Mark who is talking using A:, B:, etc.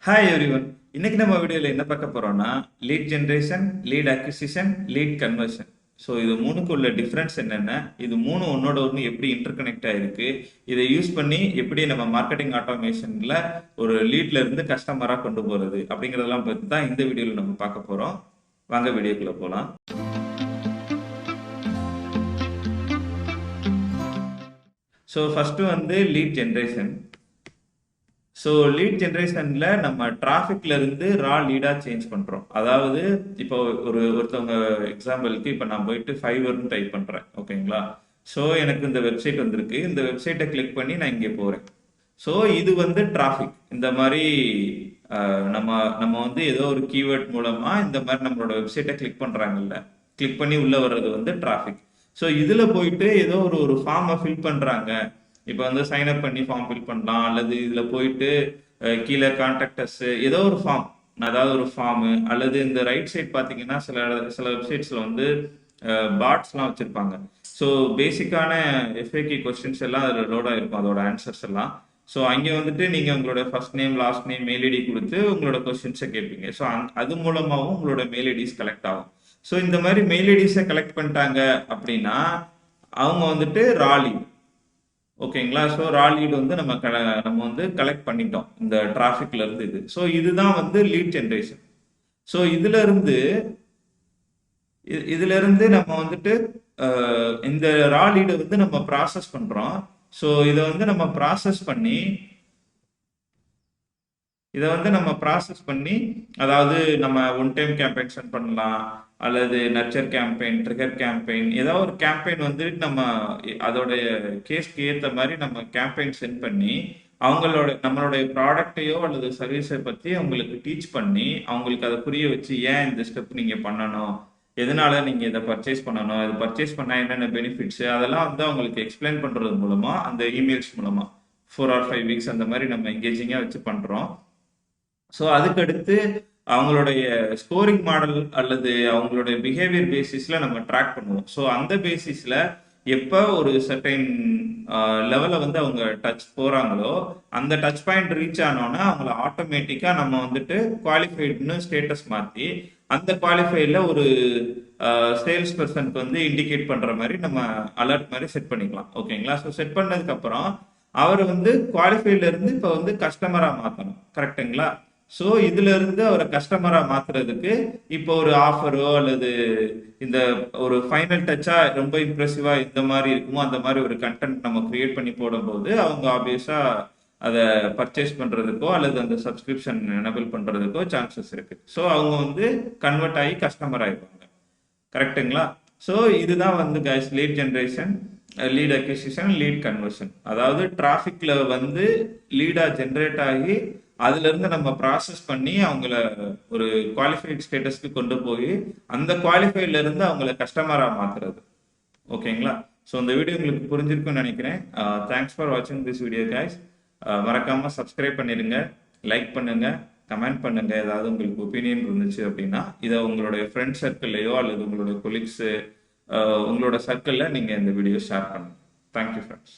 A: Hi everyone. இன்னைக்கு நம்ம வீடியோவில் என்ன பார்க்க போறோம்னா lead generation, lead acquisition, lead conversion. So இது மூணுக்கு உள்ள டிஃப்ரென்ஸ் என்னென்ன, இது மூணு ஒன்னோட ஒன்று எப்படி இன்டர்கனெக்ட் ஆயிருக்கு, இதை யூஸ் பண்ணி எப்படி நம்ம மார்க்கெட்டிங் ஆட்டோமேஷன்ல ஒரு லீட்ல இருந்து கஸ்டமராக கொண்டு போறது அப்படிங்கிறதெல்லாம் பற்றி தான் இந்த வீடியோவில் நம்ம பார்க்க போறோம். வாங்க வீடியோக்குள்ள போகலாம். ஸோ ஃபர்ஸ்ட் வந்து லீட் ஜென்ரேஷன். ஸோ லீட் ஜென்ரேஷன்ல நம்ம டிராஃபிக்ல இருந்து ரா லீடா சேஞ்ச் பண்றோம். அதாவது இப்போ ஒருத்தவங்க எக்ஸாம்பிளுக்கு இப்போ நான் போயிட்டு ஃபைவர்னு டைப் பண்றேன், ஓகேங்களா? ஸோ எனக்கு இந்த வெப்சைட் வந்திருக்கு, இந்த வெப்சைட்டை கிளிக் பண்ணி நான் இங்கே போறேன். ஸோ இது வந்து டிராஃபிக். இந்த மாதிரி நம்ம நம்ம வந்து ஏதோ ஒரு கீவேர்ட் மூலமா இந்த மாதிரி நம்மளோட வெப்சைட்டை கிளிக் பண்றாங்கல்ல, கிளிக் பண்ணி உள்ள வர்றது வந்து டிராஃபிக். ஸோ இதுல போயிட்டு ஏதோ ஒரு ஃபார்மை ஃபில் பண்றாங்க. இப்போ வந்து சைன் அப் பண்ணி ஃபார்ம் ஃபில் பண்ணலாம், அல்லது இதில் போயிட்டு கீழே கான்டாக்டர்ஸ் ஏதோ ஒரு ஃபார்ம், அதாவது ஒரு ஃபார்மு, அல்லது இந்த ரைட் சைட் பார்த்தீங்கன்னா சில வெப்சைட்ஸில் வந்து பாட்ஸ்லாம் வச்சுருப்பாங்க. ஸோ பேசிக்கான எஃப்ஏக்யூ கொஸ்டின்ஸ் எல்லாம் அதில் லோட் ஆகிருக்கும், அதோட ஆன்சர்ஸ் எல்லாம். ஸோ அங்கே வந்துட்டு நீங்கள் உங்களோட first name, last name, mail ID கொடுத்து உங்களோட கொஸ்டின்ஸை கேட்பீங்க. ஸோ அது மூலமாகவும் உங்களோட மெயில் ஐடிஸ் கலெக்ட் ஆகும். ஸோ இந்த மாதிரி மெயில் ஐடிஸை கலெக்ட் பண்ணிட்டாங்க அப்படின்னா அவங்க வந்துட்டு ராலி, ஓகேங்களா? ஸோ ரா லீட் வந்து நம்ம வந்து கலெக்ட் பண்ணிட்டோம் இந்த டிராஃபிக்ல இருந்து. இது ஸோ இதுதான் வந்து லீட் ஜென்ரேஷன். ஸோ இதுல இருந்து நம்ம வந்துட்டு இந்த ரா லீடை வந்து நம்ம ப்ராசஸ் பண்றோம். ஸோ இதை வந்து நம்ம ப்ராசஸ் பண்ணி அதாவது நம்ம ஒன் டைம் கேம்பெயின் சென்ட் பண்ணலாம், அல்லது நர்ச்சர் கேம்பெயின், ட்ரிகர் கேம்பெயின், ஏதாவது ஒரு கேம்பெயின் வந்து நம்ம அதோடைய கேஸ்க்கு ஏற்ற மாதிரி நம்ம கேம்பெயின் சென்ட் பண்ணி நம்மளுடைய ப்ராடக்டையோ அல்லது சர்வீஸை பற்றி அவங்களுக்கு டீச் பண்ணி அவங்களுக்கு அதை புரிய வச்சு ஏன் இந்த ஸ்டெப் நீங்கள் பண்ணணும், எதனால நீங்கள் இதை பர்ச்சேஸ் பண்ணணும், இது பர்ச்சேஸ் பண்ணால் என்னென்ன பெனிஃபிட்ஸு, அதெல்லாம் வந்து அவங்களுக்கு எக்ஸ்பிளைன் பண்ணுறது மூலமாக அந்த இமெயில்ஸ் மூலமாக 4 or 5 weeks அந்த மாதிரி நம்ம எங்கேஜிங்காக வச்சு பண்ணுறோம். ஸோ அதுக்கடுத்து அவங்களுடைய ஸ்கோரிங் மாடல் அல்லது அவங்களுடைய பிஹேவியர் பேசிஸில் நம்ம ட்ராக் பண்ணுவோம். ஸோ அந்த பேசிஸில் எப்போ ஒரு சர்டைன் லெவலில் வந்து அவங்க டச் போகிறாங்களோ அந்த டச் பாயிண்ட் ரீச் ஆனோன்னா அவங்கள ஆட்டோமேட்டிக்காக நம்ம வந்துட்டு குவாலிஃபைடுன்னு ஸ்டேட்டஸ் மாற்றி அந்த குவாலிஃபைடில் ஒரு சேல்ஸ் பர்சனுக்கு வந்து இண்டிகேட் பண்ணுற மாதிரி நம்ம அலர்ட் மாதிரி செட் பண்ணிக்கலாம், ஓகேங்களா? ஸோ செட் பண்ணதுக்கப்புறம் அவர் வந்து குவாலிஃபைட்லேருந்து இப்போ வந்து கஸ்டமராக மாற்றணும், கரெக்டுங்களா? ஸோ இதுல இருந்து அவரை கஸ்டமரா மாத்துறதுக்கு இப்போ ஒரு ஆஃபரோ அல்லது இந்த ஒரு ஃபைனல் டச்சா ரொம்ப இம்ப்ரெசிவா இந்த மாதிரி இருக்குமோ அந்த மாதிரி ஒரு கண்டென்ட் நம்ம கிரியேட் பண்ணி போடும்போது அவங்க ஆப்வியஸா அதை பர்ச்சேஸ் பண்றதுக்கோ அல்லது அந்த சப்ஸ்கிரிப்ஷன் எனபிள் பண்றதுக்கோ சான்சஸ் இருக்கு. ஸோ அவங்க வந்து கன்வெர்ட் ஆகி கஸ்டமர் ஆயிடுவாங்க, கரெக்டுங்களா? ஸோ இதுதான் வந்து guys lead generation, lead acquisition, lead conversion. அதாவது டிராஃபிக்ல வந்து லீடா ஜென்ரேட் ஆகி அதுல இருந்து நம்ம ப்ராசஸ் பண்ணி அவங்கள ஒரு குவாலிஃபைட் ஸ்டேட்டஸ்க்கு கொண்டு போய் அந்த குவாலிஃபைட்ல இருந்து அவங்கள கஸ்டமரா மாத்துறது, ஓகேங்களா? ஸோ இந்த வீடியோ உங்களுக்கு புரிஞ்சிருக்கும்னு நினைக்கிறேன். தேங்க்ஸ் ஃபார் வாட்சிங் திஸ் வீடியோ கைஸ். மறக்காம சப்ஸ்கிரைப் பண்ணிருங்க, லைக் பண்ணுங்க, கமெண்ட் பண்ணுங்க. ஏதாவது உங்களுக்கு ஒப்பீனியன் இருந்துச்சு அப்படின்னா இதை உங்களுடைய ஃப்ரெண்ட் சர்க்கிள்லையோ அல்லது உங்களுடைய கொலீக்ஸு உங்களோட சர்க்கிளில் நீங்கள் இந்த வீடியோ ஷேர் பண்ணுங்க. Thank you friends.